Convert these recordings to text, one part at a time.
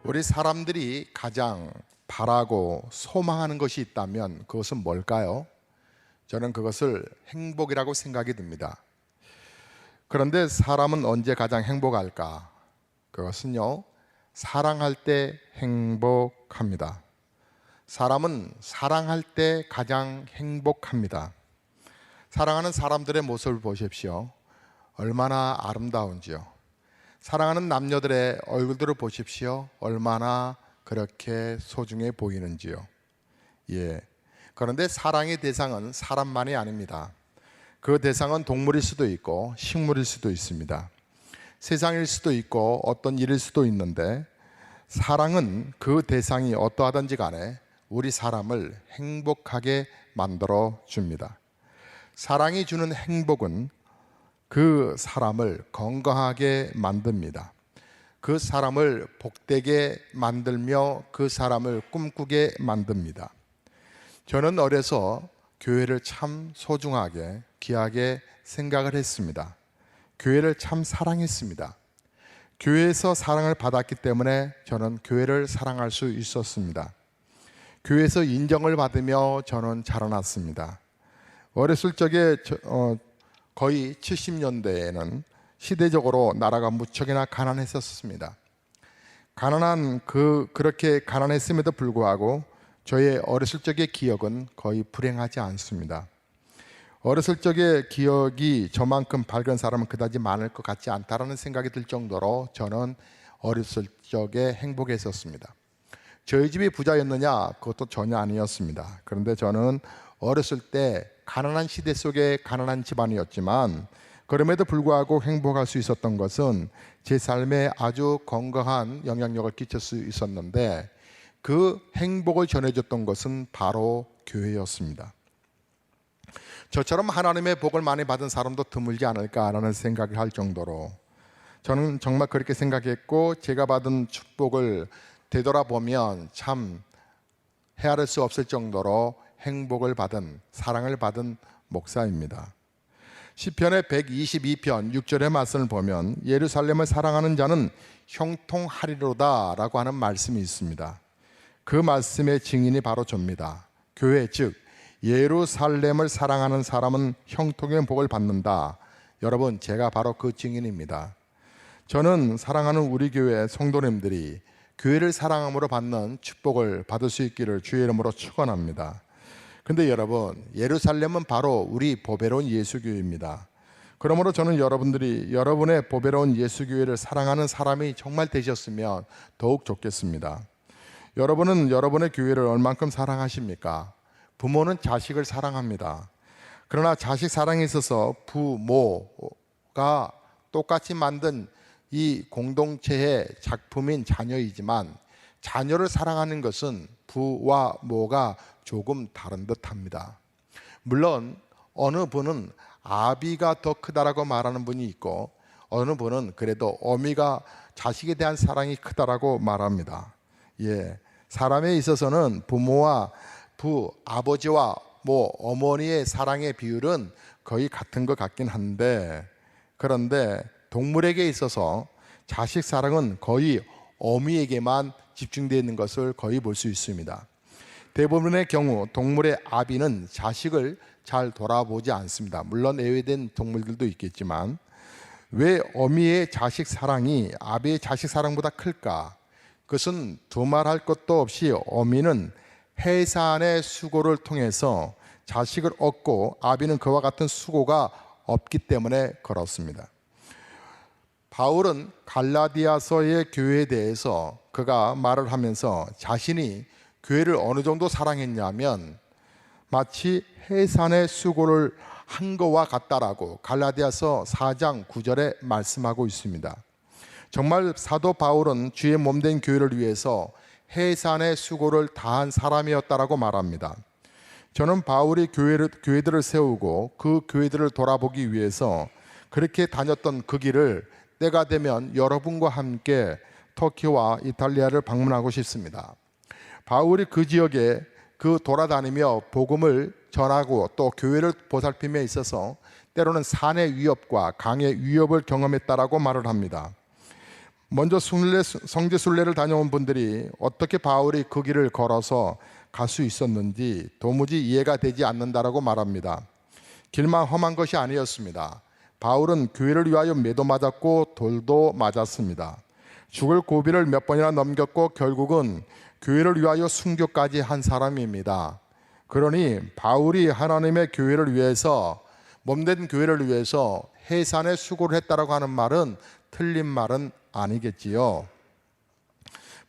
우리 사람들이 가장 바라고 소망하는 것이 있다면 그것은 뭘까요? 저는 그것을 행복이라고 생각이 듭니다. 그런데 사람은 언제 가장 행복할까? 그것은요, 사랑할 때 행복합니다. 사람은 사랑할 때 가장 행복합니다. 사랑하는 사람들의 모습을 보십시오. 얼마나 아름다운지요. 사랑하는 남녀들의 얼굴들을 보십시오. 얼마나 그렇게 소중해 보이는지요. 그런데 사랑의 대상은 사람만이 아닙니다. 그 대상은 동물일 수도 있고 식물일 수도 있습니다. 세상일 수도 있고 어떤 일일 수도 있는데, 사랑은 그 대상이 어떠하든지 간에 우리 사람을 행복하게 만들어 줍니다. 사랑이 주는 행복은 그 사람을 건강하게 만듭니다. 그 사람을 복되게 만들며 그 사람을 꿈꾸게 만듭니다. 저는 어려서 교회를 참 소중하게, 귀하게 생각을 했습니다. 교회를 참 사랑했습니다. 교회에서 사랑을 받았기 때문에 저는 교회를 사랑할 수 있었습니다. 교회에서 인정을 받으며 저는 자라났습니다. 어렸을 적에 거의 70년대에는 시대적으로 나라가 무척이나 가난했었습니다. 그렇게 가난했음에도 불구하고 저의 어렸을 적의 기억은 거의 불행하지 않습니다. 어렸을 적의 기억이 저만큼 밝은 사람은 그다지 많을 것 같지 않다라는 생각이 들 정도로 저는 어렸을 적에 행복했었습니다. 저희 집이 부자였느냐? 그것도 전혀 아니었습니다. 그런데 저는 어렸을 때 가난한 시대 속에 가난한 집안이었지만, 그럼에도 불구하고 행복할 수 있었던 것은 제 삶에 아주 건강한 영향력을 끼칠 수 있었는데, 그 행복을 전해줬던 것은 바로 교회였습니다. 저처럼 하나님의 복을 많이 받은 사람도 드물지 않을까라는 생각을 할 정도로 저는 정말 그렇게 생각했고, 제가 받은 축복을 되돌아보면 참 헤아릴 수 없을 정도로 행복을 받은, 사랑을 받은 목사입니다. 시편의 122편 6절의 말씀을 보면 예루살렘을 사랑하는 자는 형통하리로다 라고 하는 말씀이 있습니다. 그 말씀의 증인이 바로 저입니다. 교회, 즉 예루살렘을 사랑하는 사람은 형통의 복을 받는다. 여러분, 제가 바로 그 증인입니다. 저는 사랑하는 우리 교회 성도님들이 교회를 사랑함으로 받는 축복을 받을 수 있기를 주의 이름으로 축원합니다. 근데 여러분, 예루살렘은 바로 우리 보배로운 예수교회입니다. 그러므로 저는 여러분들이 여러분의 보배로운 예수교회를 사랑하는 사람이 정말 되셨으면 더욱 좋겠습니다. 여러분은 여러분의 교회를 얼만큼 사랑하십니까? 부모는 자식을 사랑합니다. 그러나 자식 사랑에 있어서 부모가 똑같이 만든 이 공동체의 작품인 자녀이지만, 자녀를 사랑하는 것은 부와 모가 조금 다른 듯합니다. 물론 어느 분은 아비가 더 크다라고 말하는 분이 있고, 어느 분은 그래도 어미가 자식에 대한 사랑이 크다라고 말합니다. 사람에 있어서는 부모와 아버지와 어머니의 사랑의 비율은 거의 같은 것 같긴 한데, 그런데 동물에게 있어서 자식 사랑은 거의 어미에게만 집중되어 있는 것을 거의 볼 수 있습니다. 대부분의 경우 동물의 아비는 자식을 잘 돌아보지 않습니다. 물론 예외된 동물들도 있겠지만, 왜 어미의 자식 사랑이 아비의 자식 사랑보다 클까? 그것은 두말할 것도 없이 어미는 해산의 수고를 통해서 자식을 얻고, 아비는 그와 같은 수고가 없기 때문에 그렇습니다. 바울은 갈라디아서의 교회에 대해서 그가 말을 하면서 자신이 교회를 어느 정도 사랑했냐면 마치 해산의 수고를 한 것과 같다라고 갈라디아서 4장 9절에 말씀하고 있습니다. 정말 사도 바울은 주의 몸된 교회를 위해서 해산의 수고를 다한 사람이었다라고 말합니다. 저는 바울이 교회들을 세우고 그 교회들을 돌아보기 위해서 그렇게 다녔던 그 길을 때가 되면 여러분과 함께 터키와 이탈리아를 방문하고 싶습니다. 바울이 그 지역에 돌아다니며 복음을 전하고 또 교회를 보살핌에 있어서 때로는 산의 위협과 강의 위협을 경험했다라고 말을 합니다. 먼저 성지 순례를 다녀온 분들이 어떻게 바울이 그 길을 걸어서 갈 수 있었는지 도무지 이해가 되지 않는다라고 말합니다. 길만 험한 것이 아니었습니다. 바울은 교회를 위하여 매도 맞았고 돌도 맞았습니다. 죽을 고비를 몇 번이나 넘겼고 결국은 교회를 위하여 순교까지 한 사람입니다. 그러니 바울이 하나님의 교회를 위해서, 몸된 교회를 위해서 해산의 수고를 했다라고 하는 말은 틀린 말은 아니겠지요.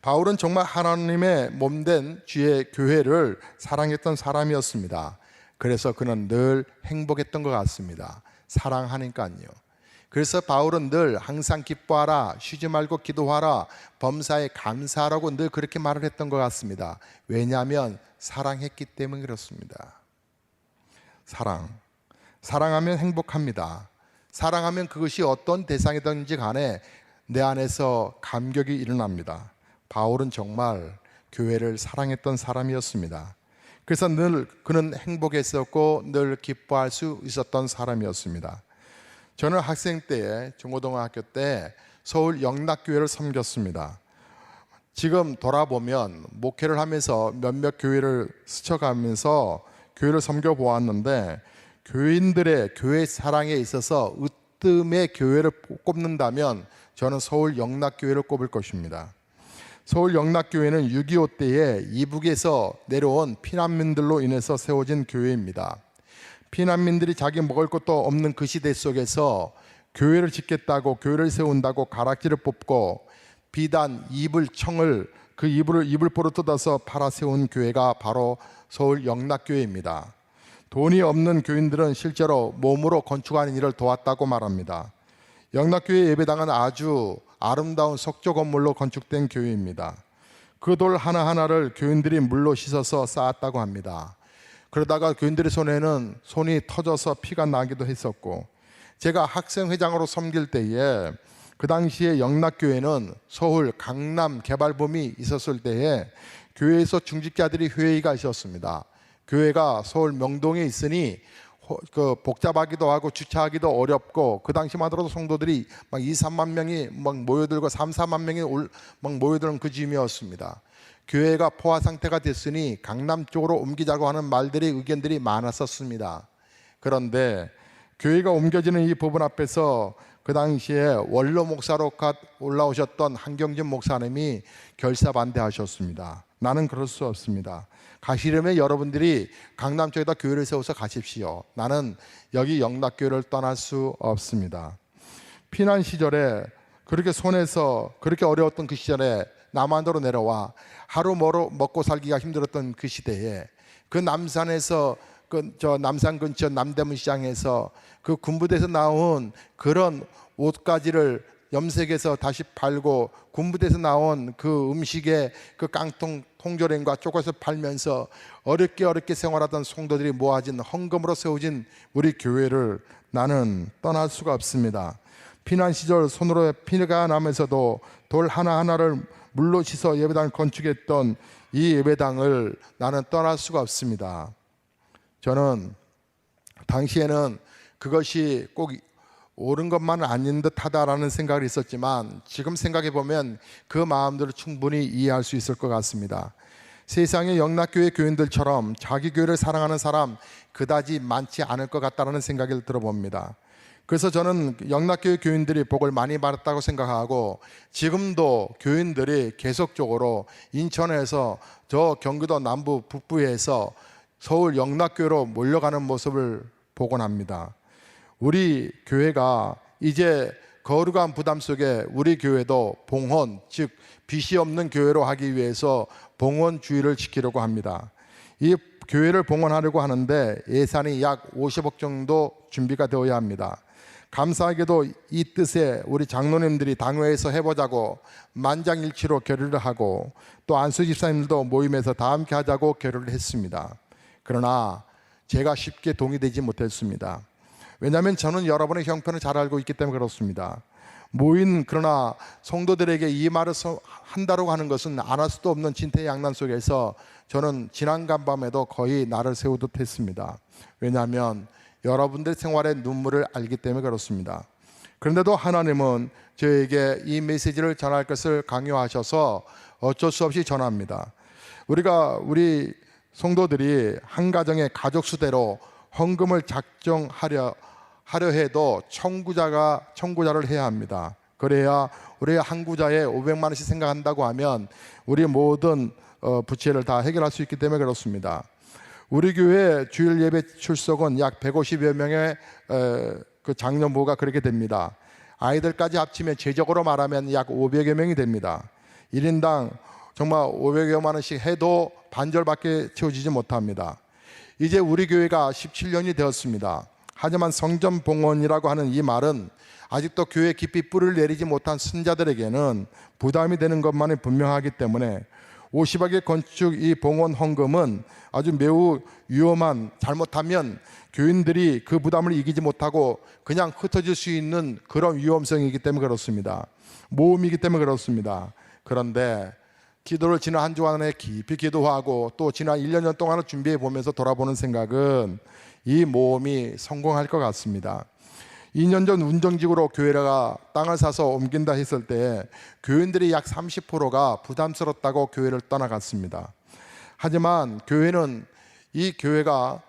바울은 정말 하나님의 몸된 주의 교회를 사랑했던 사람이었습니다. 그래서 그는 늘 행복했던 것 같습니다. 사랑하니까요. 그래서 바울은 늘 항상 기뻐하라, 쉬지 말고 기도하라, 범사에 감사하라고 늘 그렇게 말을 했던 것 같습니다. 왜냐하면 사랑했기 때문에 그렇습니다. 사랑하면 행복합니다. 사랑하면 그것이 어떤 대상이든지 간에 내 안에서 감격이 일어납니다. 바울은 정말 교회를 사랑했던 사람이었습니다. 그래서 늘 그는 행복했었고 늘 기뻐할 수 있었던 사람이었습니다. 저는 학생 때에 중고등학교 때 서울 영락교회를 섬겼습니다. 지금 돌아보면 목회를 하면서 몇몇 교회를 스쳐가면서 교회를 섬겨보았는데, 교인들의 교회 사랑에 있어서 으뜸의 교회를 꼽는다면 저는 서울 영락교회를 꼽을 것입니다. 서울 영락교회는 6.25 때에 이북에서 내려온 피난민들로 인해서 세워진 교회입니다. 피난민들이 자기 먹을 것도 없는 그 시대 속에서 교회를 짓겠다고, 교회를 세운다고 가락지를 뽑고 비단 이불청을, 그 이불포로 뜯어서 팔아 세운 교회가 바로 서울 영락교회입니다. 돈이 없는 교인들은 실제로 몸으로 건축하는 일을 도왔다고 말합니다. 영락교회 예배당은 아주 아름다운 석조 건물로 건축된 교회입니다. 그 돌 하나하나를 교인들이 물로 씻어서 쌓았다고 합니다. 그러다가 교인들의 손에는 손이 터져서 피가 나기도 했었고, 제가 학생회장으로 섬길 때에 그 당시에 영락교회는 서울 강남 개발붐이 있었을 때에 교회에서 중직자들이 회의가 있었습니다. 교회가 서울 명동에 있으니 복잡하기도 하고 주차하기도 어렵고, 그 당시만 하더라도 성도들이 막 2, 3만 명이 막 모여들고 3, 4만 명이 막 모여드는 그 즈음이었습니다. 교회가 포화 상태가 됐으니 강남 쪽으로 옮기자고 하는 말들이, 의견들이 많았었습니다. 그런데 교회가 옮겨지는 이 부분 앞에서 그 당시에 원로 목사로 올라오셨던 한경진 목사님이 결사반대하셨습니다. 나는 그럴 수 없습니다. 가시려면 여러분들이 강남 쪽에다 교회를 세워서 가십시오. 나는 여기 영락교회를 떠날 수 없습니다. 피난 시절에 그렇게 손에서 그렇게 어려웠던 그 시절에 남한으로 내려와 하루 먹고 살기가 힘들었던 그 시대에 그 남산에서 남산 근처 남대문 시장에서 그 군부대에서 나온 그런 옷가지를 염색해서 다시 팔고, 군부대에서 나온 그 음식에 그 깡통 통조림과 쪼가서 팔면서 어렵게 생활하던 성도들이 모아진 헌금으로 세워진 우리 교회를 나는 떠날 수가 없습니다. 피난 시절 손으로 피가 나면서도 돌 하나하나를 물로 씻어 예배당을 건축했던 이 예배당을 나는 떠날 수가 없습니다. 저는 당시에는 그것이 꼭 옳은 것만은 아닌 듯하다라는 생각이 있었지만, 지금 생각해 보면 그 마음들을 충분히 이해할 수 있을 것 같습니다. 세상의 영락교회 교인들처럼 자기 교회를 사랑하는 사람 그다지 많지 않을 것 같다는 생각을 들어봅니다. 그래서 저는 영락교회 교인들이 복을 많이 받았다고 생각하고, 지금도 교인들이 계속적으로 인천에서 저 경기도 남부 북부에서 서울 영락교회로 몰려가는 모습을 보곤 합니다. 우리 교회가 이제 거룩한 부담 속에 우리 교회도 봉헌, 즉 빚이 없는 교회로 하기 위해서 봉헌주의를 지키려고 합니다. 이 교회를 봉헌하려고 하는데 예산이 약 50억 정도 준비가 되어야 합니다. 감사하게도 이 뜻에 우리 장로님들이 당회에서 해보자고 만장일치로 결의를 하고, 또 안수 집사님들도 모임에서 다 함께 하자고 결의를 했습니다. 그러나 제가 쉽게 동의되지 못했습니다. 왜냐하면 저는 여러분의 형편을 잘 알고 있기 때문에 그렇습니다. 그러나 성도들에게 이 말을 한다고 하는 것은 안 할 수도 없는 진퇴양난 속에서 저는 지난 간밤에도 거의 나를 세우듯 했습니다. 왜냐하면 여러분들의 생활의 눈물을 알기 때문에 그렇습니다. 그런데도 하나님은 저에게 이 메시지를 전할 것을 강요하셔서 어쩔 수 없이 전합니다. 우리 성도들이 한 가정의 가족 수대로 헌금을 작정하려 해도 청구자를 해야 합니다. 그래야 우리 한 구자에 500만 원씩 생각한다고 하면 우리 모든 부채를 다 해결할 수 있기 때문에 그렇습니다. 우리 교회 주일 예배 출석은 약 150여 명의 그 장년부가 그렇게 됩니다. 아이들까지 합치면 제적으로 말하면 약 500여 명이 됩니다. 1인당 정말 500여만 원씩 해도 반절밖에 채워지지 못합니다. 이제 우리 교회가 17년이 되었습니다. 하지만 성전 봉헌이라고 하는 이 말은 아직도 교회 깊이 뿌리를 내리지 못한 신자들에게는 부담이 되는 것만이 분명하기 때문에 50억의 건축 이 봉헌 헌금은 아주 매우 위험한, 잘못하면 교인들이 그 부담을 이기지 못하고 그냥 흩어질 수 있는 그런 위험성이기 때문에 그렇습니다. 모험이기 때문에 그렇습니다. 그런데 기도를 지난 한 주간에 깊이 기도하고 또 지난 1년 동안을 준비해 보면서 돌아보는 생각은 이 모험이 성공할 것 같습니다. 2년 전 운정직으로 교회가 땅을 사서 옮긴다 했을 때 교인들이 약 30%가 부담스럽다고 교회를 떠나갔습니다. 하지만 교회는 이 교회가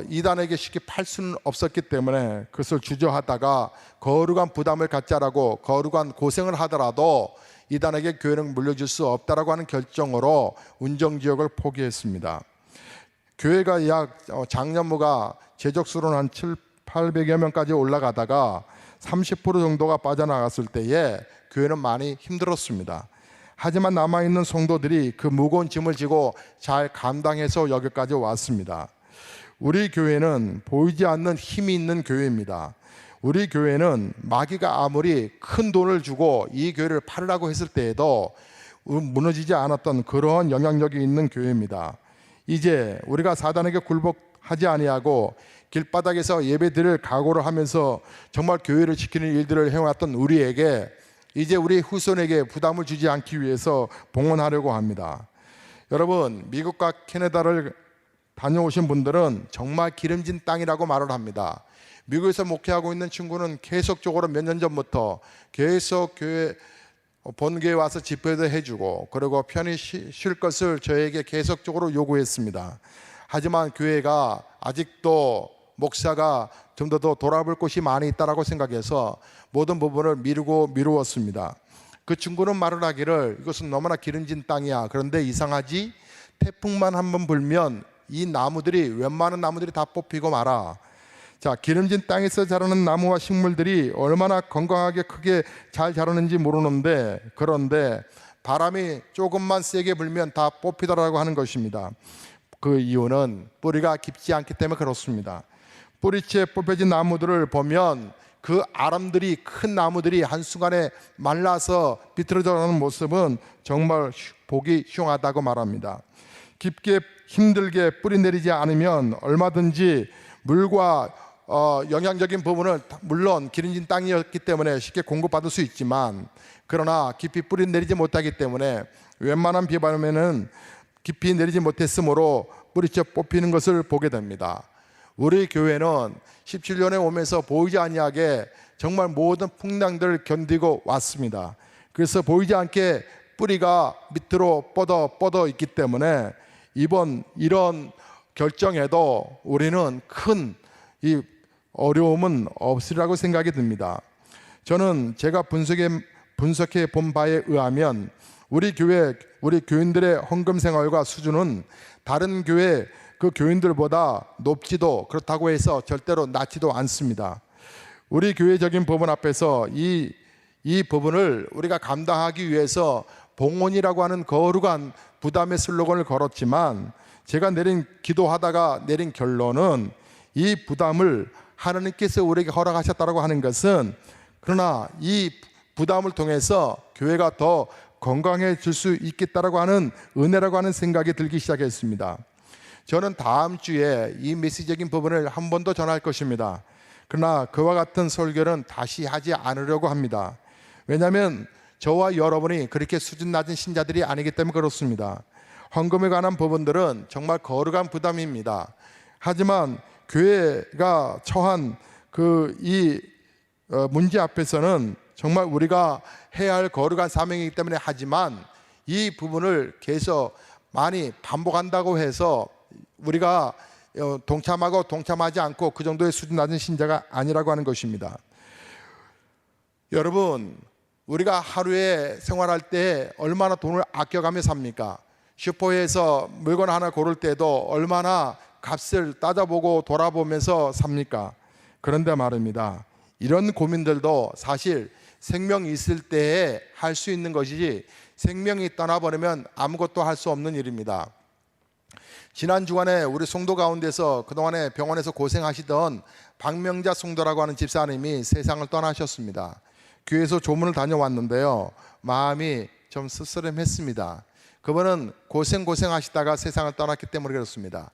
이단에게 쉽게 팔 수는 없었기 때문에 그것을 주저하다가 거룩한 부담을 갖자라고 거룩한 고생을 하더라도 이단에게 교회는 물려줄 수 없다라고 하는 결정으로 운정지역을 포기했습니다. 교회가 약 장년부가 재적수로는 한 800여 명까지 올라가다가 30% 정도가 빠져나갔을 때에 교회는 많이 힘들었습니다. 하지만 남아있는 성도들이 그 무거운 짐을 지고 잘 감당해서 여기까지 왔습니다. 우리 교회는 보이지 않는 힘이 있는 교회입니다. 우리 교회는 마귀가 아무리 큰 돈을 주고 이 교회를 팔으라고 했을 때에도 무너지지 않았던 그러한 영향력이 있는 교회입니다. 이제 우리가 사단에게 굴복하지 아니하고 길바닥에서 예배드릴 각오를 하면서 정말 교회를 지키는 일들을 해왔던 우리에게 이제 우리 후손에게 부담을 주지 않기 위해서 봉헌하려고 합니다. 여러분, 미국과 캐나다를 다녀오신 분들은 정말 기름진 땅이라고 말을 합니다. 미국에서 목회하고 있는 친구는 계속적으로 몇 년 전부터 계속 교회 본교에 와서 집회도 해주고 그리고 편히 쉴 것을 저에게 계속적으로 요구했습니다. 하지만 교회가 아직도 목사가 좀 더 돌아볼 곳이 많이 있다고 생각해서 모든 부분을 미루었습니다. 그 친구는 말을 하기를 이것은 너무나 기름진 땅이야. 그런데 이상하지? 태풍만 한번 불면 이 나무들이 웬만한 나무들이 다 뽑히고 말아. 자, 기름진 땅에서 자라는 나무와 식물들이 얼마나 건강하게 크게 잘 자라는지 모르는데 그런데 바람이 조금만 세게 불면 다 뽑히더라고 하는 것입니다. 그 이유는 뿌리가 깊지 않기 때문에 그렇습니다. 뿌리채 뽑혀진 나무들을 보면 그 아람들이 큰 나무들이 한순간에 말라서 비틀어져 가는 모습은 정말 보기 흉하다고 말합니다. 깊게 힘들게 뿌리 내리지 않으면 얼마든지 물과 영양적인 부분을 물론 기름진 땅이었기 때문에 쉽게 공급받을 수 있지만 그러나 깊이 뿌리 내리지 못하기 때문에 웬만한 비바람에는 깊이 내리지 못했으므로 뿌리채 뽑히는 것을 보게 됩니다. 우리 교회는 17년에 오면서 보이지 아니하게 정말 모든 풍랑들을 견디고 왔습니다. 그래서 보이지 않게 뿌리가 밑으로 뻗어 있기 때문에 이번 이런 결정에도 우리는 큰 이 어려움은 없으리라고 생각이 듭니다. 저는 제가 분석해 본 바에 의하면 우리 교인들의 헌금 생활과 수준은 다른 교회 그 교인들보다 높지도 그렇다고 해서 절대로 낮지도 않습니다. 우리 교회적인 법원 앞에서 이 부분을 우리가 감당하기 위해서 봉헌이라고 하는 거룩한 부담의 슬로건을 걸었지만 제가 기도하다가 내린 결론은 이 부담을 하나님께서 우리에게 허락하셨다고 하는 것은 그러나 이 부담을 통해서 교회가 더 건강해질 수 있겠다라고 하는 은혜라고 하는 생각이 들기 시작했습니다. 저는 다음 주에 이 메시지적인 부분을 한 번 더 전할 것입니다. 그러나 그와 같은 설교는 다시 하지 않으려고 합니다. 왜냐하면 저와 여러분이 그렇게 수준 낮은 신자들이 아니기 때문에 그렇습니다. 헌금에 관한 부분들은 정말 거룩한 부담입니다. 하지만 교회가 처한 이 문제 앞에서는 정말 우리가 해야 할 거룩한 사명이기 때문에 하지만 이 부분을 계속 많이 반복한다고 해서 우리가 동참하고 동참하지 않고 그 정도의 수준 낮은 신자가 아니라고 하는 것입니다. 여러분, 우리가 하루에 생활할 때 얼마나 돈을 아껴가며 삽니까? 슈퍼에서 물건 하나 고를 때도 얼마나 값을 따져보고 돌아보면서 삽니까? 그런데 말입니다, 이런 고민들도 사실 생명이 있을 때에 할 수 있는 것이지 생명이 떠나버리면 아무것도 할 수 없는 일입니다. 지난 주간에 우리 성도 가운데서 그동안에 병원에서 고생하시던 박명자 성도라고 하는 집사님이 세상을 떠나셨습니다. 교회에서 조문을 다녀왔는데요, 마음이 좀 씁쓸했습니다. 그분은 고생하시다가 세상을 떠났기 때문에 그렇습니다.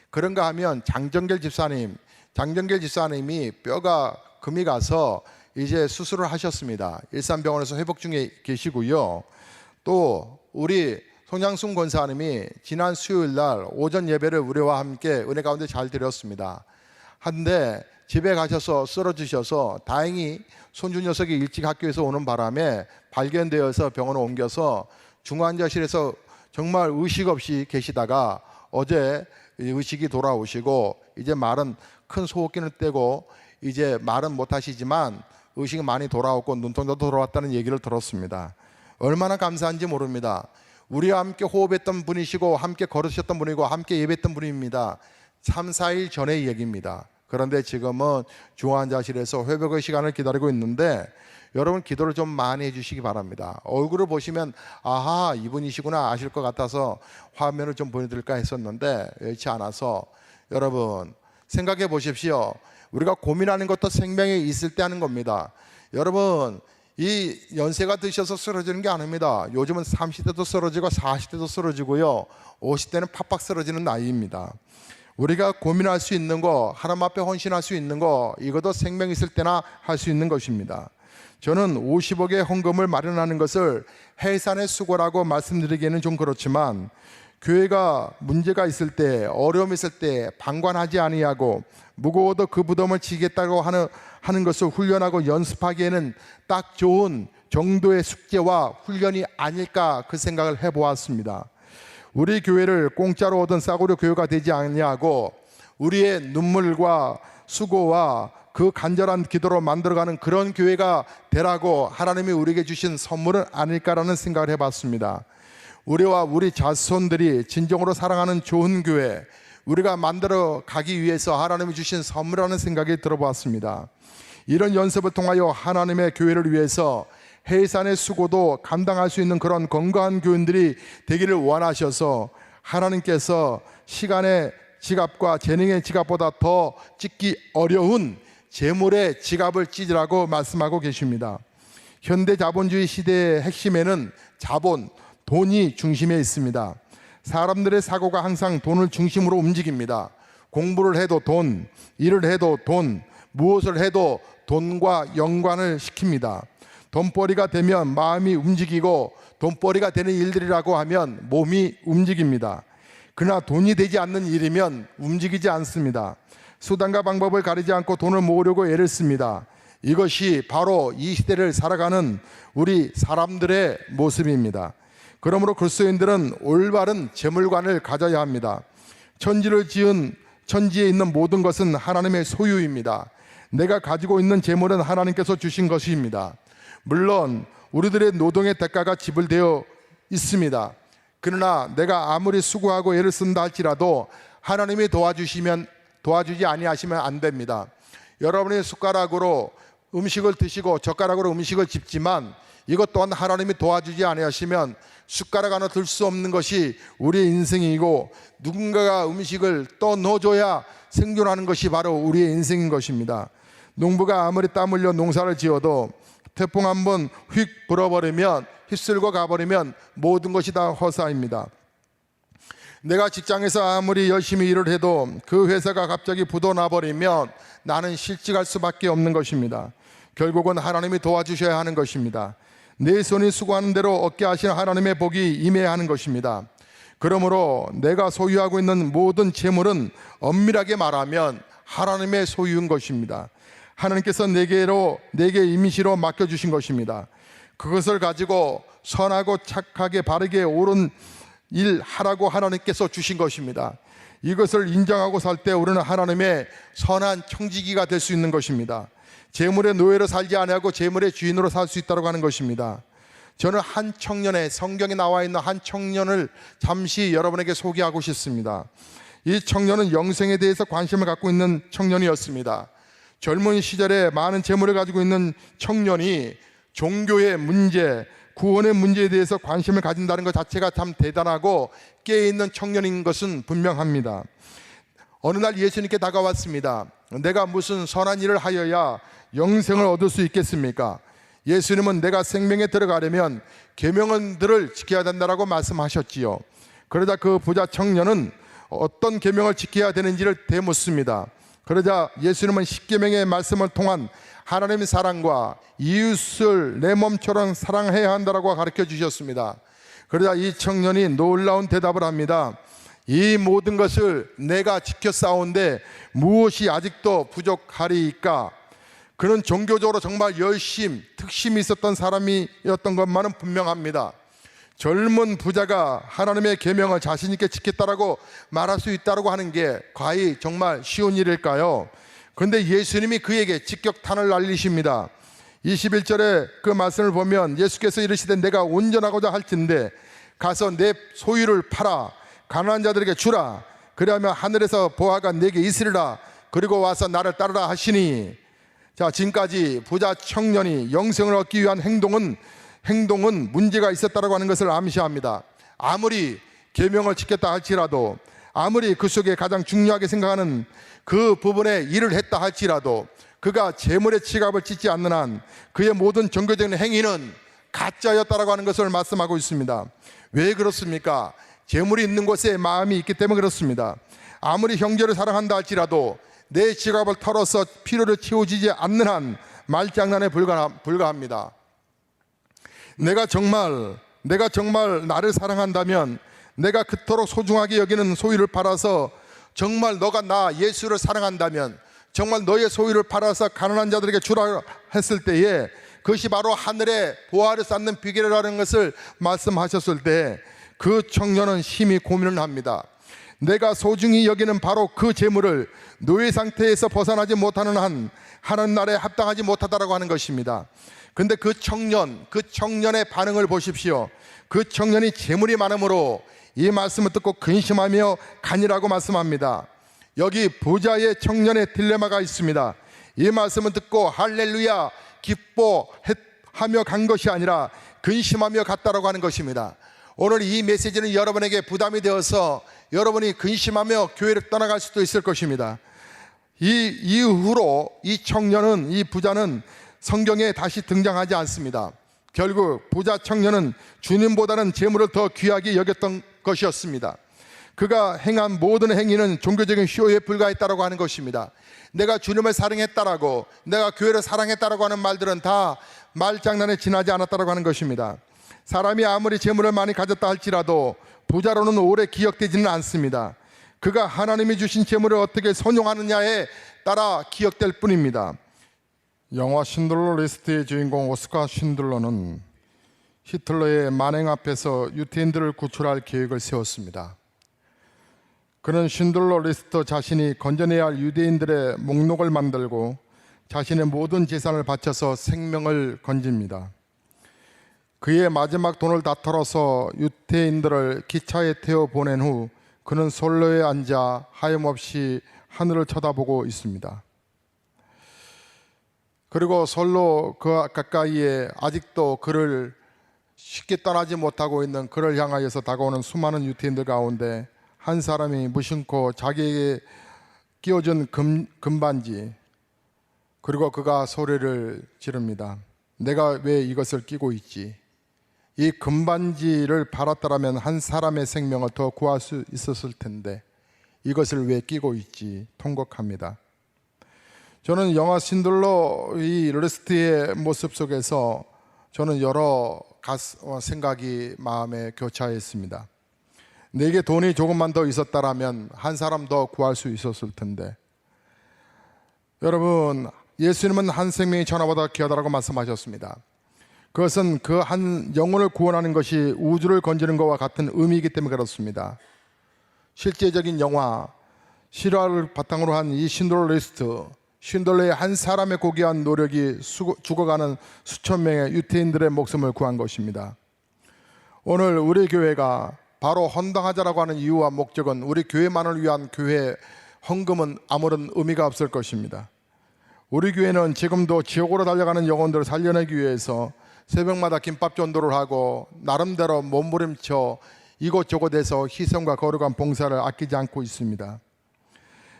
그런가 하면 장정길 집사님이 뼈가 금이 가서 이제 수술을 하셨습니다. 일산병원에서 회복 중에 계시고요. 또 우리 손양순 권사님이 지난 수요일 날 오전 예배를 우리와 함께 은혜 가운데 잘 드렸습니다. 한데 집에 가셔서 쓰러지셔서 다행히 손주 녀석이 일찍 학교에서 오는 바람에 발견되어서 병원에 옮겨서 중환자실에서 정말 의식 없이 계시다가 어제 의식이 돌아오시고 이제 말은 큰 소호흡기는 떼고 이제 말은 못하시지만 의식이 많이 돌아왔고 눈동자도 돌아왔다는 얘기를 들었습니다. 얼마나 감사한지 모릅니다. 우리와 함께 호흡했던 분이시고 함께 걸으셨던 분이고 함께 예배했던 분입니다. 3, 4일 전의 얘기입니다. 그런데 지금은 중환자실에서 회복의 시간을 기다리고 있는데 여러분 기도를 좀 많이 해주시기 바랍니다. 얼굴을 보시면 아하 이분이시구나 아실 것 같아서 화면을 좀 보여드릴까 했었는데 그렇지 않아서 여러분 생각해 보십시오. 우리가 고민하는 것도 생명이 있을 때 하는 겁니다. 여러분 이 연세가 드셔서 쓰러지는 게 아닙니다. 요즘은 30대도 쓰러지고 40대도 쓰러지고요, 50대는 팍팍 쓰러지는 나이입니다. 우리가 고민할 수 있는 거, 하나님 앞에 헌신할 수 있는 거, 이것도 생명 있을 때나 할 수 있는 것입니다. 저는 50억의 헌금을 마련하는 것을 해산의 수고라고 말씀드리기에는 좀 그렇지만 교회가 문제가 있을 때, 어려움이 있을 때 방관하지 아니하고 무거워도 그 부담을 지겠다고 하는 것을 훈련하고 연습하기에는 딱 좋은 정도의 숙제와 훈련이 아닐까 그 생각을 해보았습니다. 우리 교회를 공짜로 얻은 싸구려 교회가 되지 아니하고 우리의 눈물과 수고와 그 간절한 기도로 만들어가는 그런 교회가 되라고 하나님이 우리에게 주신 선물은 아닐까라는 생각을 해봤습니다. 우리와 우리 자손들이 진정으로 사랑하는 좋은 교회, 우리가 만들어 가기 위해서 하나님이 주신 선물이라는 생각이 들어봤습니다. 이런 연습을 통하여 하나님의 교회를 위해서 해산의 수고도 감당할 수 있는 그런 건강한 교인들이 되기를 원하셔서 하나님께서 시간의 지갑과 재능의 지갑보다 더 찢기 어려운 재물의 지갑을 찢으라고 말씀하고 계십니다. 현대 자본주의 시대의 핵심에는 자본, 돈이 중심에 있습니다. 사람들의 사고가 항상 돈을 중심으로 움직입니다. 공부를 해도 돈, 일을 해도 돈, 무엇을 해도 돈과 연관을 시킵니다. 돈벌이가 되면 마음이 움직이고 돈벌이가 되는 일들이라고 하면 몸이 움직입니다. 그러나 돈이 되지 않는 일이면 움직이지 않습니다. 수단과 방법을 가리지 않고 돈을 모으려고 애를 씁니다. 이것이 바로 이 시대를 살아가는 우리 사람들의 모습입니다. 그러므로 그리스도인들은 올바른 재물관을 가져야 합니다. 천지를 지은 천지에 있는 모든 것은 하나님의 소유입니다. 내가 가지고 있는 재물은 하나님께서 주신 것입니다. 물론 우리들의 노동의 대가가 지불되어 있습니다. 그러나 내가 아무리 수고하고 애를 쓴다 할지라도 하나님이 도와주지 아니하시면 안 됩니다. 여러분이 숟가락으로 음식을 드시고 젓가락으로 음식을 집지만 이것 또한 하나님이 도와주지 아니하시면 숟가락 하나 들 수 없는 것이 우리의 인생이고 누군가가 음식을 떠넣어줘야 생존하는 것이 바로 우리의 인생인 것입니다. 농부가 아무리 땀 흘려 농사를 지어도 태풍 한번 휙 불어버리면 휩쓸고 가버리면 모든 것이 다 허사입니다. 내가 직장에서 아무리 열심히 일을 해도 그 회사가 갑자기 부도나버리면 나는 실직할 수밖에 없는 것입니다. 결국은 하나님이 도와주셔야 하는 것입니다. 내 손이 수고하는 대로 얻게 하시는 하나님의 복이 임해야 하는 것입니다. 그러므로 내가 소유하고 있는 모든 재물은 엄밀하게 말하면 하나님의 소유인 것입니다. 하나님께서 내게 임시로 맡겨주신 것입니다. 그것을 가지고 선하고 착하게 바르게 옳은 일 하라고 하나님께서 주신 것입니다. 이것을 인정하고 살 때 우리는 하나님의 선한 청지기가 될 수 있는 것입니다. 재물의 노예로 살지 아니하고 재물의 주인으로 살 수 있다고 하는 것입니다. 저는 한 청년의, 성경에 나와 있는 한 청년을 잠시 여러분에게 소개하고 싶습니다. 이 청년은 영생에 대해서 관심을 갖고 있는 청년이었습니다. 젊은 시절에 많은 재물을 가지고 있는 청년이 종교의 문제, 구원의 문제에 대해서 관심을 가진다는 것 자체가 참 대단하고 깨어있는 청년인 것은 분명합니다. 어느 날 예수님께 다가왔습니다. 내가 무슨 선한 일을 하여야 영생을 얻을 수 있겠습니까? 예수님은 내가 생명에 들어가려면 계명들을 지켜야 된다고 말씀하셨지요. 그러자 그 부자 청년은 어떤 계명을 지켜야 되는지를 되묻습니다. 그러자 예수님은 십계명의 말씀을 통한 하나님의 사랑과 이웃을 내 몸처럼 사랑해야 한다고 가르쳐 주셨습니다. 그러자 이 청년이 놀라운 대답을 합니다. 이 모든 것을 내가 지켜 싸운데 무엇이 아직도 부족하리이까? 그는 종교적으로 정말 특심이 있었던 사람이었던 것만은 분명합니다. 젊은 부자가 하나님의 계명을 자신 있게 지켰다라고 말할 수 있다고 하는 게 과연 정말 쉬운 일일까요? 그런데 예수님이 그에게 직격탄을 날리십니다. 21절에 그 말씀을 보면 예수께서 이르시되 내가 온전하고자 할진대 가서 내 소유를 팔아 가난한 자들에게 주라. 그리하면 하늘에서 보화가 내게 있으리라. 그리고 와서 나를 따르라 하시니. 자, 지금까지 부자 청년이 영생을 얻기 위한 행동은 문제가 있었다고 하는 것을 암시합니다. 아무리 계명을 지켰다 할지라도, 아무리 그 속에 가장 중요하게 생각하는 그 부분에 일을 했다 할지라도, 그가 재물의 지갑을 찢지 않는 한 그의 모든 종교적인 행위는 가짜였다라고 하는 것을 말씀하고 있습니다. 왜 그렇습니까? 재물이 있는 곳에 마음이 있기 때문에 그렇습니다. 아무리 형제를 사랑한다 할지라도 내 지갑을 털어서 필요를 채워지지 않는 한 말장난에 불과합니다. 내가 정말 나를 사랑한다면 내가 그토록 소중하게 여기는 소유를 팔아서 정말 너가 나 예수를 사랑한다면 정말 너의 소유를 팔아서 가난한 자들에게 주라 했을 때에 그것이 바로 하늘에 보화를 쌓는 비결이라는 것을 말씀하셨을 때 그 청년은 심히 고민을 합니다. 내가 소중히 여기는 바로 그 재물을 노예 상태에서 벗어나지 못하는 한 하나님 나라에 합당하지 못하다라고 하는 것입니다. 근데 그 청년의 반응을 보십시오. 그 청년이 재물이 많으므로 이 말씀을 듣고 근심하며 가니라고 말씀합니다. 여기 부자의 청년의 딜레마가 있습니다. 이 말씀을 듣고 할렐루야 기뻐하며 간 것이 아니라 근심하며 갔다라고 하는 것입니다. 오늘 이 메시지는 여러분에게 부담이 되어서 여러분이 근심하며 교회를 떠나갈 수도 있을 것입니다. 이 이후로 이 부자는 성경에 다시 등장하지 않습니다. 결국 부자 청년은 주님보다는 재물을 더 귀하게 여겼던 것이었습니다. 그가 행한 모든 행위는 종교적인 쇼에 불과했다고 하는 것입니다. 내가 주님을 사랑했다라고, 내가 교회를 사랑했다라고 하는 말들은 다 말장난에 지나지 않았다고 하는 것입니다. 사람이 아무리 재물을 많이 가졌다 할지라도 부자로는 오래 기억되지는 않습니다. 그가 하나님이 주신 재물을 어떻게 선용하느냐에 따라 기억될 뿐입니다. 영화 신들러 리스트의 주인공 오스카 신들러는 히틀러의 만행 앞에서 유태인들을 구출할 계획을 세웠습니다. 그는 신들러 리스트 자신이 건져내야 할 유대인들의 목록을 만들고 자신의 모든 재산을 바쳐서 생명을 건집니다. 그의 마지막 돈을 다 털어서 유태인들을 기차에 태워 보낸 후 그는 솔로에 앉아 하염없이 하늘을 쳐다보고 있습니다. 그리고 솔로 그 가까이에 아직도 그를 쉽게 떠나지 못하고 있는 그를 향하여서 다가오는 수많은 유태인들 가운데 한 사람이 무심코 자기에게 끼워준 금반지, 그리고 그가 소리를 지릅니다. 내가 왜 이것을 끼고 있지? 이 금반지를 팔았더라면 한 사람의 생명을 더 구할 수 있었을 텐데 이것을 왜 끼고 있지? 통곡합니다. 저는 영화 신들러 이 리스트의 모습 속에서 저는 여러 생각이 마음에 교차했습니다. 내게 돈이 조금만 더 있었다라면 한 사람 더 구할 수 있었을 텐데. 여러분, 예수님은 한 생명이 천하보다 귀하다라고 말씀하셨습니다. 그것은 그 한 영혼을 구원하는 것이 우주를 건지는 것과 같은 의미이기 때문에 그렇습니다. 실제적인 영화 실화를 바탕으로 한 이 신들러 리스트, 신들러의 한 사람의 고귀한 노력이 죽어가는 수천 명의 유태인들의 목숨을 구한 것입니다. 오늘 우리 교회가 바로 헌당하자라고 하는 이유와 목적은 우리 교회만을 위한 교회 헌금은 아무런 의미가 없을 것입니다. 우리 교회는 지금도 지옥으로 달려가는 영혼들을 살려내기 위해서 새벽마다 김밥 전도를 하고 나름대로 몸부림쳐 이곳저곳에서 희생과 거룩한 봉사를 아끼지 않고 있습니다.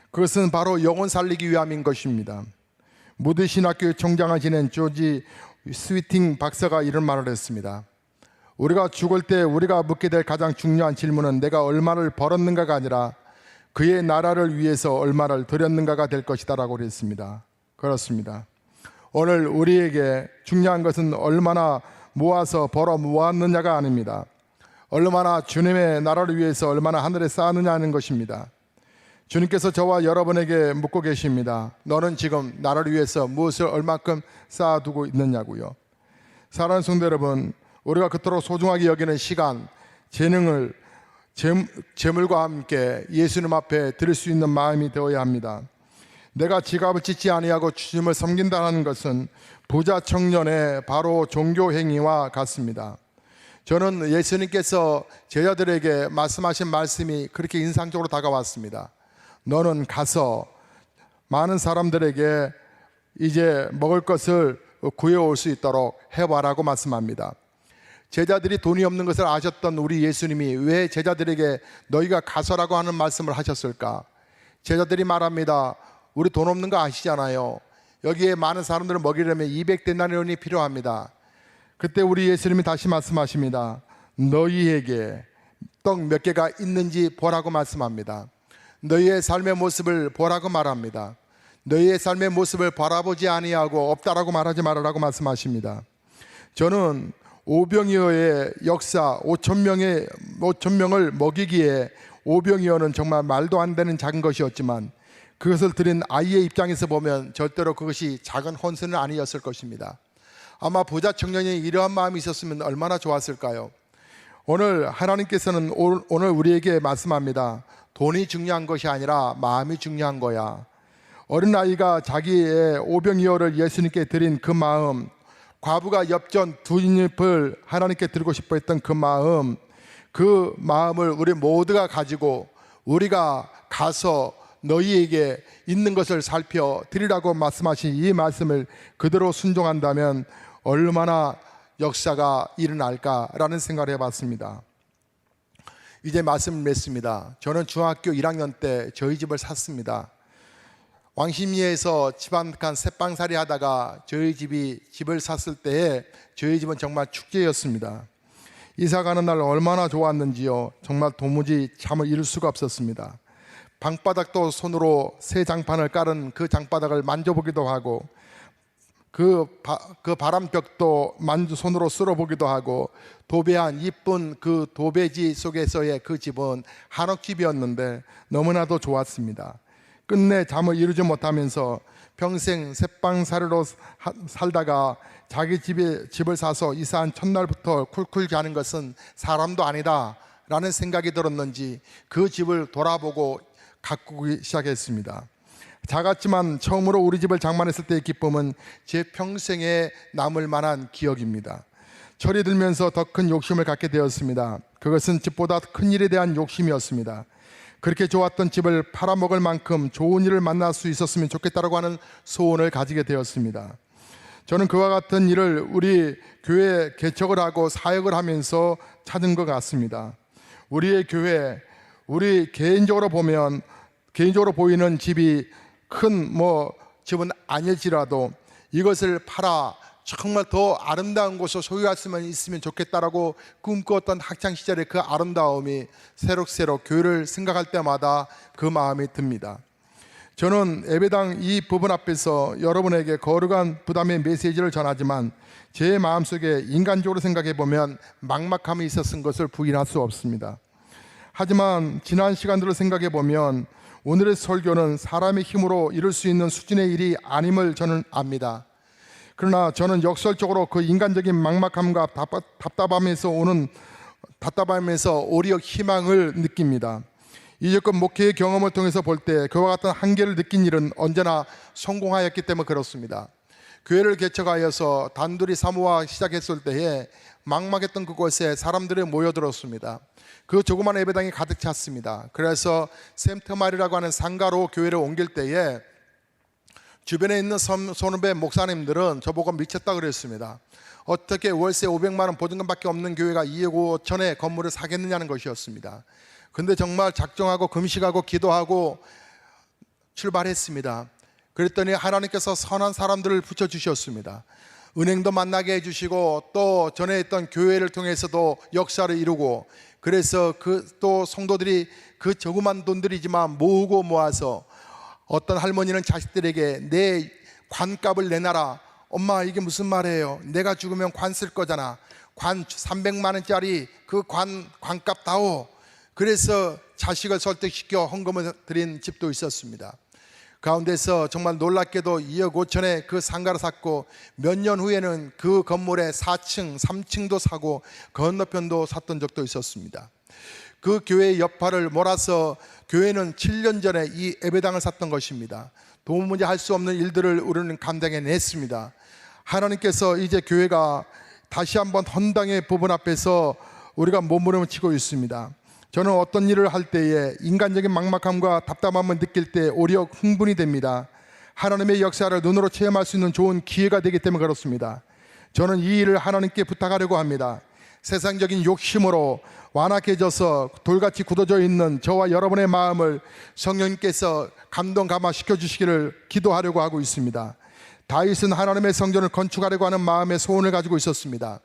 그것은 바로 영혼 살리기 위함인 것입니다. 무드 신학교의 총장을 지낸 조지 스위팅 박사가 이런 말을 했습니다. 우리가 죽을 때 우리가 묻게 될 가장 중요한 질문은 내가 얼마를 벌었는가가 아니라 그의 나라를 위해서 얼마를 드렸는가가 될 것이다 라고 그랬습니다. 그렇습니다. 오늘 우리에게 중요한 것은 얼마나 모아서 벌어 모았느냐가 아닙니다. 얼마나 주님의 나라를 위해서 얼마나 하늘에 쌓느냐 하는 것입니다. 주님께서 저와 여러분에게 묻고 계십니다. 너는 지금 나라를 위해서 무엇을 얼마큼 쌓아두고 있느냐고요. 사랑하는 성도 여러분, 우리가 그토록 소중하게 여기는 시간, 재능을 재물과 함께 예수님 앞에 드릴 수 있는 마음이 되어야 합니다. 내가 지갑을 찢지 아니하고 주님을 섬긴다는 것은 부자 청년의 바로 종교 행위와 같습니다. 저는 예수님께서 제자들에게 말씀하신 말씀이 그렇게 인상적으로 다가왔습니다. 너는 가서 많은 사람들에게 이제 먹을 것을 구해올 수 있도록 해봐라고 말씀합니다. 제자들이 돈이 없는 것을 아셨던 우리 예수님이 왜 제자들에게 너희가 가서라고 하는 말씀을 하셨을까? 제자들이 말합니다. 우리 돈 없는 거 아시잖아요. 여기에 많은 사람들을 먹이려면 200데나리온이 필요합니다. 그때 우리 예수님이 다시 말씀하십니다. 너희에게 떡 몇 개가 있는지 보라고 말씀합니다. 너희의 삶의 모습을 보라고 말합니다. 너희의 삶의 모습을 바라보지 아니하고 없다라고 말하지 말라고 말씀하십니다. 저는 오병이어의 역사 5,000명을 먹이기에 오병이어는 정말 말도 안 되는 작은 것이었지만 그것을 드린 아이의 입장에서 보면 절대로 그것이 작은 헌신은 아니었을 것입니다. 아마 부자 청년이 이러한 마음이 있었으면 얼마나 좋았을까요? 오늘 하나님께서는 오늘 우리에게 말씀합니다. 돈이 중요한 것이 아니라 마음이 중요한 거야. 어린아이가 자기의 오병이어를 예수님께 드린 그 마음, 과부가 엽전 2잎을 하나님께 드리고 싶어 했던 그 마음을 우리 모두가 가지고 우리가 가서 너희에게 있는 것을 살펴 드리라고 말씀하신 이 말씀을 그대로 순종한다면 얼마나 역사가 일어날까라는 생각을 해봤습니다. 이제 말씀을 맺습니다. 저는 중학교 1학년 때 저희 집을 샀습니다. 왕십리에서 집 한 칸 새빵살이 하다가 저희 집을 샀을 때에 저희 집은 정말 축제였습니다. 이사 가는 날 얼마나 좋았는지요. 정말 도무지 잠을 이룰 수가 없었습니다. 방바닥도 손으로 새 장판을 깔은 그 장바닥을 만져보기도 하고 그 바람벽도 손으로 쓸어보기도 하고 도배한 이쁜 그 도배지 속에서의 그 집은 한옥집이었는데 너무나도 좋았습니다. 끝내 잠을 이루지 못하면서 평생 새빵살이로 살다가 자기 집을 사서 이사한 첫날부터 쿨쿨 자는 것은 사람도 아니다 라는 생각이 들었는지 그 집을 돌아보고 가꾸기 시작했습니다. 작았지만 처음으로 우리 집을 장만했을 때의 기쁨은 제 평생에 남을 만한 기억입니다. 철이 들면서 더 큰 욕심을 갖게 되었습니다. 그것은 집보다 큰 일에 대한 욕심이었습니다. 그렇게 좋았던 집을 팔아먹을 만큼 좋은 일을 만날 수 있었으면 좋겠다라고 하는 소원을 가지게 되었습니다. 저는 그와 같은 일을 우리 교회 개척을 하고 사역을 하면서 찾은 것 같습니다. 우리의 교회, 우리 개인적으로 보이는 집이 큰 집은 아닐지라도 이것을 팔아 정말 더 아름다운 곳을 소유할 수만 있으면 좋겠다라고 꿈꾸었던 학창시절의 그 아름다움이 새록새록 교회를 생각할 때마다 그 마음이 듭니다. 저는 예배당 이 부분 앞에서 여러분에게 거룩한 부담의 메시지를 전하지만 제 마음속에 인간적으로 생각해 보면 막막함이 있었던 것을 부인할 수 없습니다. 하지만 지난 시간들을 생각해 보면 오늘의 설교는 사람의 힘으로 이룰 수 있는 수준의 일이 아님을 저는 압니다. 그러나 저는 역설적으로 그 인간적인 막막함과 답답함에서 오히려 희망을 느낍니다. 이제껏 목회의 경험을 통해서 볼 때 그와 같은 한계를 느낀 일은 언제나 성공하였기 때문에 그렇습니다. 교회를 개척하여서 단둘이 사모와 시작했을 때에 막막했던 그곳에 사람들이 모여들었습니다. 그 조그만 예배당이 가득 찼습니다. 그래서 샘트마리라고 하는 상가로 교회를 옮길 때에 주변에 있는 선후배 목사님들은 저보고 미쳤다 그랬습니다. 어떻게 월세 500만 원 보증금밖에 없는 교회가 2억 5천에 건물을 사겠느냐는 것이었습니다. 근데 정말 작정하고 금식하고 기도하고 출발했습니다. 그랬더니 하나님께서 선한 사람들을 붙여주셨습니다. 은행도 만나게 해주시고 또 전에 있던 교회를 통해서도 역사를 이루고, 그래서 또 성도들이 그 조그만 돈들이지만 모으고 모아서 어떤 할머니는 자식들에게 내 관값을 내놔라. 엄마 이게 무슨 말이에요? 내가 죽으면 관 쓸 거잖아. 관 300만 원짜리 그 관값 다오. 그래서 자식을 설득시켜 헌금을 드린 집도 있었습니다. 가운데서 정말 놀랍게도 2억 5천에 그 상가를 샀고 몇 년 후에는 그 건물에 4층, 3층도 사고 건너편도 샀던 적도 있었습니다. 그 교회의 여파를 몰아서 교회는 7년 전에 이 예배당을 샀던 것입니다. 도무지 할 수 없는 일들을 우리는 감당해냈습니다. 하나님께서 이제 교회가 다시 한번 헌당의 부분 앞에서 우리가 몸부림치고 있습니다. 저는 어떤 일을 할 때에 인간적인 막막함과 답답함을 느낄 때 오히려 흥분이 됩니다. 하나님의 역사를 눈으로 체험할 수 있는 좋은 기회가 되기 때문에 그렇습니다. 저는 이 일을 하나님께 부탁하려고 합니다. 세상적인 욕심으로 완악해져서 돌같이 굳어져 있는 저와 여러분의 마음을 성령님께서 감동 감화시켜 주시기를 기도하려고 하고 있습니다. 다윗은 하나님의 성전을 건축하려고 하는 마음의 소원을 가지고 있었습니다.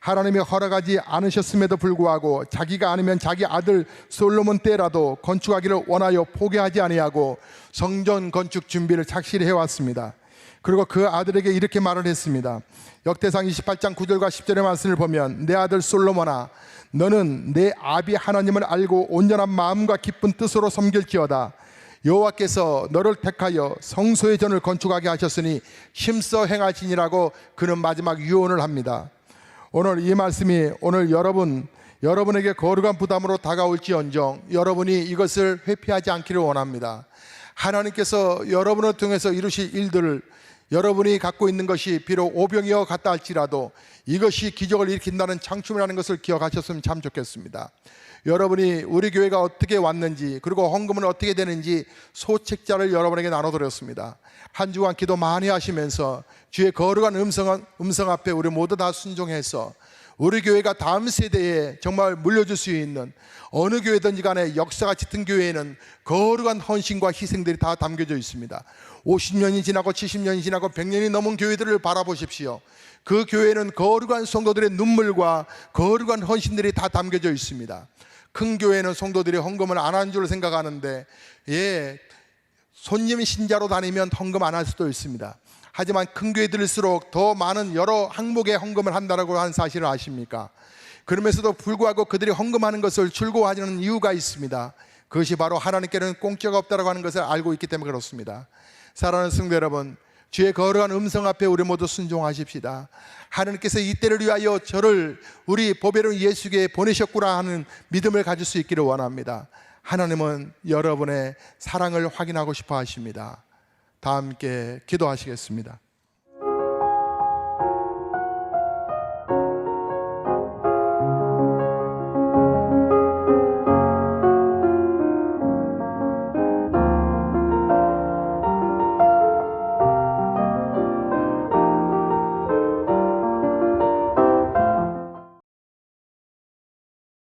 하나님이 허락하지 않으셨음에도 불구하고 자기가 아니면 자기 아들 솔로몬 때라도 건축하기를 원하여 포기하지 아니하고 성전 건축 준비를 착실히 해왔습니다. 그리고 그 아들에게 이렇게 말을 했습니다. 역대상 28장 9절과 10절의 말씀을 보면 내 아들 솔로몬아, 너는 내 아비 하나님을 알고 온전한 마음과 기쁜 뜻으로 섬길지어다. 여호와께서 너를 택하여 성소의 전을 건축하게 하셨으니 힘써 행하시니라고 그는 마지막 유언을 합니다. 오늘 이 말씀이 오늘 여러분에게 거룩한 부담으로 다가올지언정 여러분이 이것을 회피하지 않기를 원합니다. 하나님께서 여러분을 통해서 이루실 일들을 여러분이 갖고 있는 것이 비록 오병이어 같다 할지라도 이것이 기적을 일으킨다는 창춤이라는 것을 기억하셨으면 참 좋겠습니다. 여러분이 우리 교회가 어떻게 왔는지 그리고 헌금은 어떻게 되는지 소책자를 여러분에게 나눠드렸습니다. 한 주간 기도 많이 하시면서 주의 거룩한 음성 앞에 우리 모두 다 순종해서 우리 교회가 다음 세대에 정말 물려줄 수 있는 어느 교회든지 간에 역사가 짙은 교회에는 거룩한 헌신과 희생들이 다 담겨져 있습니다. 50년이 지나고 70년이 지나고 100년이 넘은 교회들을 바라보십시오. 그 교회는 거룩한 성도들의 눈물과 거룩한 헌신들이 다 담겨져 있습니다. 큰 교회는 성도들이 헌금을 안 하는 줄 생각하는데 손님 신자로 다니면 헌금 안 할 수도 있습니다. 하지만 큰 교회들일수록 더 많은 여러 항목의 헌금을 한다고 하는 사실을 아십니까? 그러면서도 불구하고 그들이 헌금하는 것을 즐거워하는 이유가 있습니다. 그것이 바로 하나님께는 공짜가 없다고 하는 것을 알고 있기 때문에 그렇습니다. 사랑하는 성도 여러분, 주의 거룩한 음성 앞에 우리 모두 순종하십시다. 하나님께서 이 때를 위하여 저를 우리 보배로운 예수께 보내셨구나 하는 믿음을 가질 수 있기를 원합니다. 하나님은 여러분의 사랑을 확인하고 싶어 하십니다. 다 함께 기도하시겠습니다.